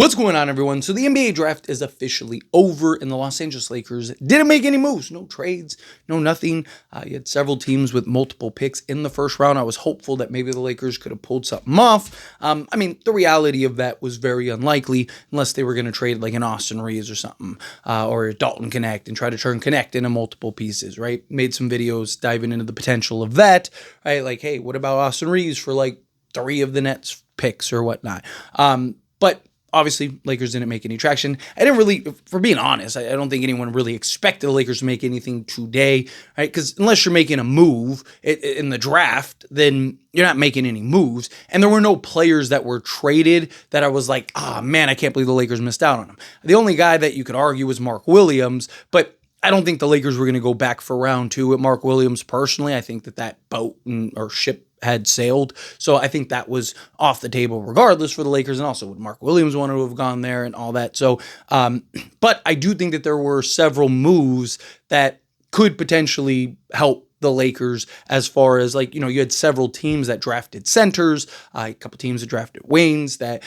What's going on, everyone? So the NBA draft is officially over, and the Los Angeles Lakers didn't make any moves. No trades, no nothing. You had several teams with multiple picks in the first round. I was hopeful that maybe the Lakers could have pulled something off. The reality of that was very unlikely, unless they were going to trade like an Austin Reeves or something, or a Dalton Connect and try to turn Connect into multiple pieces, right? Made some videos diving into the potential of that, right? Like, hey, what about Austin Reeves for like 3 of the Nets picks or whatnot? But obviously, Lakers didn't make any traction. I didn't really, for being honest, I don't think anyone really expected the Lakers to make anything today, right? Because unless you're making a move in the draft, then you're not making any moves. And there were no players that were traded that I was like, man, I can't believe the Lakers missed out on him. The only guy that you could argue was Mark Williams, but I don't think the Lakers were going to go back for round 2 with Mark Williams personally. I think that boat or ship had sailed. So I think that was off the table regardless for the Lakers, and also would Mark Williams want to have gone there and all that. So, but I do think that there were several moves that could potentially help the Lakers as far as you had several teams that drafted centers, a couple teams that drafted wings that,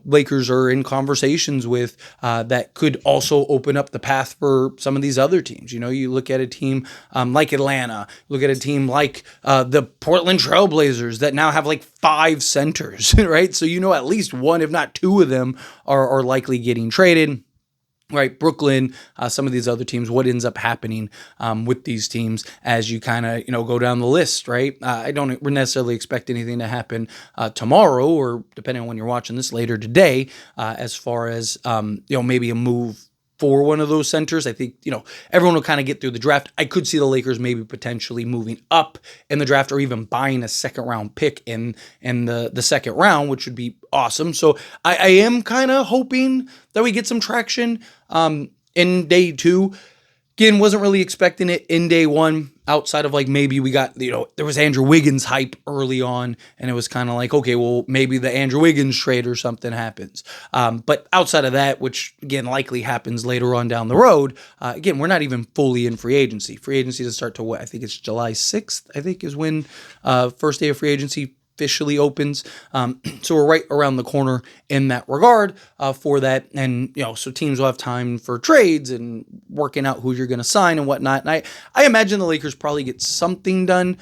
Lakers are in conversations with that could also open up the path for some of these other teams. You look at a team like Atlanta, look at a team like the Portland Trailblazers that now have like 5 centers, right? So, at least one, if not 2 of them are likely getting traded. Right, Brooklyn, some of these other teams, what ends up happening with these teams as you kind of, go down the list, right? I don't necessarily expect anything to happen tomorrow or depending on when you're watching this later today as far as, maybe a move for one of those centers. I think, everyone will kind of get through the draft. I could see the Lakers maybe potentially moving up in the draft or even buying a second round pick in the second round, which would be awesome. So I am kind of hoping that we get some traction in day 2. Again, wasn't really expecting it in day 1 outside of maybe we got, there was Andrew Wiggins hype early on and it was kind of like, okay, well, maybe the Andrew Wiggins trade or something happens. But outside of that, which again, likely happens later on down the road, again, we're not even fully in free agency. Free agency doesn't start to what? I think it's July 6th, I think is when first day of free agency officially opens. So we're right around the corner in that regard for that. And, so teams will have time for trades and working out who you're going to sign and whatnot. And I imagine the Lakers probably get something done,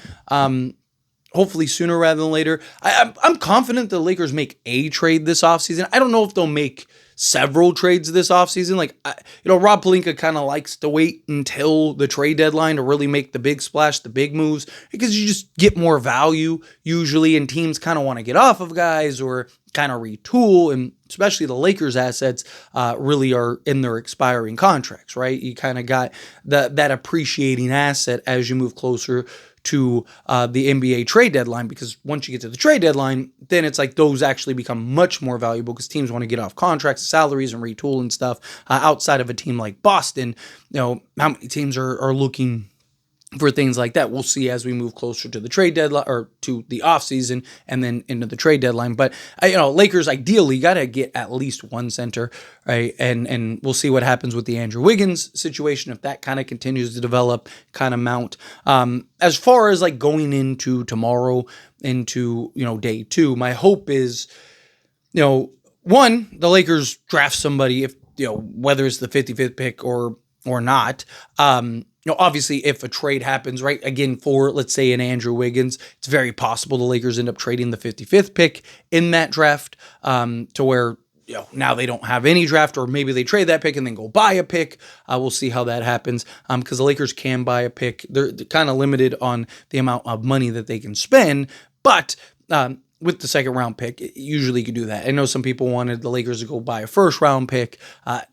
hopefully sooner rather than later. I'm confident the Lakers make a trade this offseason. I don't know if they'll make several trades this offseason. Rob Pelinka kind of likes to wait until the trade deadline to really make the big splash, the big moves, because you just get more value usually, and teams kind of want to get off of guys or kind of retool, and especially the Lakers assets really are in their expiring contracts, right? You kind of got that appreciating asset as you move closer to the NBA trade deadline, because once you get to the trade deadline, then it's like those actually become much more valuable because teams want to get off contracts, salaries, and retool and stuff. Outside of a team like Boston, how many teams are looking for things like that? We'll see as we move closer to the trade deadline or to the offseason and then into the trade deadline. But, Lakers ideally got to get at least one center, right? And we'll see what happens with the Andrew Wiggins situation, if that kind of continues to develop, kind of mount. As far as going into tomorrow, into, day 2, my hope is, one, the Lakers draft somebody, if, whether it's the 55th pick or not. Obviously, if a trade happens, right, again, for, let's say, an Andrew Wiggins, it's very possible the Lakers end up trading the 55th pick in that draft to where, now they don't have any draft, or maybe they trade that pick and then go buy a pick. We'll see how that happens because the Lakers can buy a pick. They're kind of limited on the amount of money that they can spend, but with the second round pick, usually you can do that. I know some people wanted the Lakers to go buy a first round pick.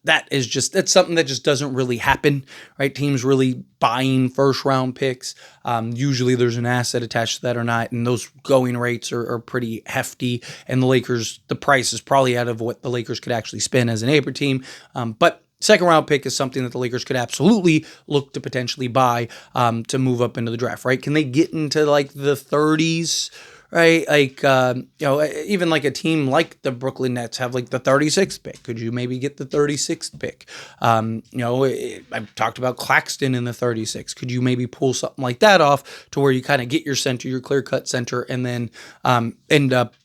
That's something that just doesn't really happen, right? Teams really buying first round picks. Usually there's an asset attached to that or not, and those going rates are pretty hefty. And the price is probably out of what the Lakers could actually spend as an April team. But second round pick is something that the Lakers could absolutely look to potentially buy to move up into the draft, right? Can they get into the 30s? Right, even like a team like the Brooklyn Nets have the 36th pick. Could you maybe get the 36th pick? I've talked about Claxton in the 36th. Could you maybe pull something like that off to where you kind of get your center, your clear-cut center, and then end up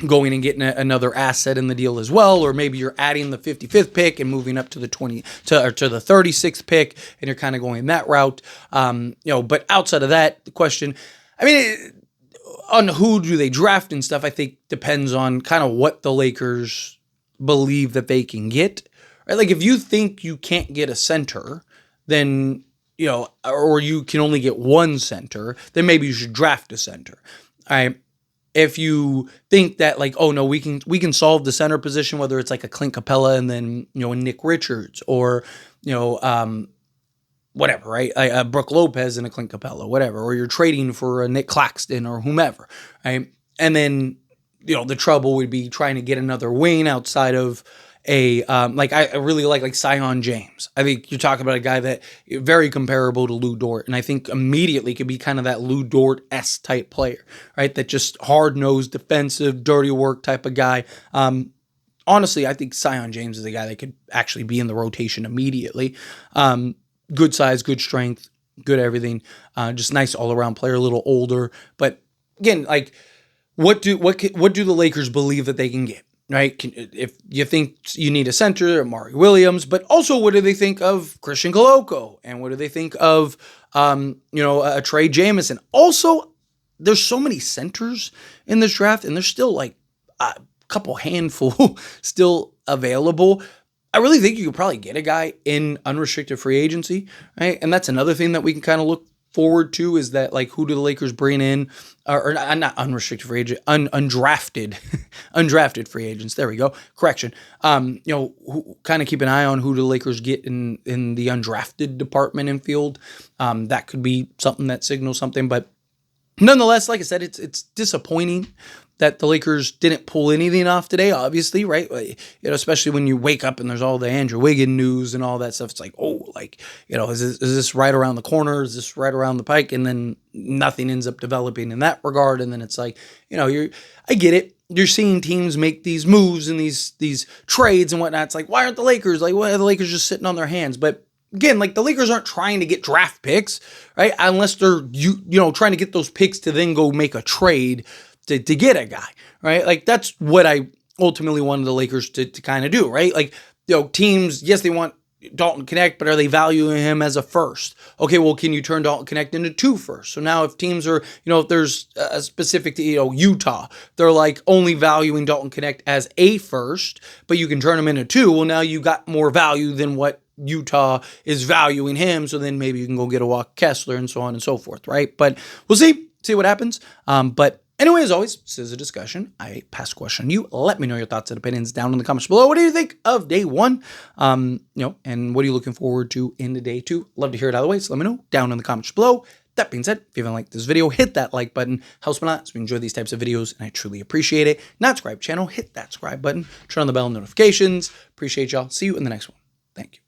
going and getting another asset in the deal as well, or maybe you're adding the 55th pick and moving up to the 36th pick, and you're kind of going that route. But outside of that, the question, I mean, on who do they draft and stuff, I think depends on kind of what the Lakers believe that they can get. Right? Like if you think you can't get a center, then or you can only get one center, then maybe you should draft a center. All right. If you think that like, oh no, we can solve the center position, whether it's like a Clint Capella and then a Nick Richards or whatever, right? A Brook Lopez and a Clint Capella, whatever, or you're trading for a Nick Claxton or whomever, right? And then the trouble would be trying to get another wing outside of I really like Zion James. I think you're talking about a guy that very comparable to Lou Dort, and I think immediately could be kind of that Lou Dort-esque type player, right? That just hard-nosed, defensive, dirty work type of guy. Honestly, I think Zion James is a guy that could actually be in the rotation immediately. Good size, good strength, good everything. Just nice all-around player, a little older, but again, like what do the Lakers believe that they can get? Right? If you think you need a center, Amari Williams, but also what do they think of Christian Koloko? And what do they think of, a Trey Jamison? Also, there's so many centers in this draft, and there's still like a couple handful still available. I really think you could probably get a guy in unrestricted free agency, right? And that's another thing that we can kind of look forward to is that like who do the Lakers bring in or not unrestricted free agent undrafted free agents, there we go, correction, who kind of keep an eye on who the Lakers get in the undrafted department and field. That could be something that signals something, but nonetheless, like I said, it's disappointing that the Lakers didn't pull anything off today, obviously, right? Especially when you wake up and there's all the Andrew Wiggins news and all that stuff. It's like, is this right around the corner? Is this right around the pike? And then nothing ends up developing in that regard. And then it's like, I get it. You're seeing teams make these moves and these trades and whatnot. It's like, why aren't the Lakers? Like, why are the Lakers just sitting on their hands? But again, like the Lakers aren't trying to get draft picks, right? Unless they're trying to get those picks to then go make a trade to get a guy, right? Like that's what I ultimately wanted the Lakers to kind of do, right? Like, teams, yes, they want Dalton Connect, but are they valuing him as a first? Okay, well, can you turn Dalton Connect into 2 firsts? So now if teams are, if there's a specific to, Utah, they're like only valuing Dalton Connect as a first, but you can turn him into 2. Well, now you got more value than what Utah is valuing him. So then maybe you can go get a Walker Kessler and so on and so forth, right? But we'll see what happens. But anyway, as always, this is a discussion. I pass the question on you. Let me know your thoughts and opinions down in the comments below. What do you think of day 1? And what are you looking forward to into day 2? Love to hear it either way, so let me know down in the comments below. That being said, if you haven't liked this video, hit that like button. Helps me a lot, so we enjoy these types of videos, and I truly appreciate it. Not subscribe channel, hit that subscribe button. Turn on the bell notifications. Appreciate y'all. See you in the next one. Thank you.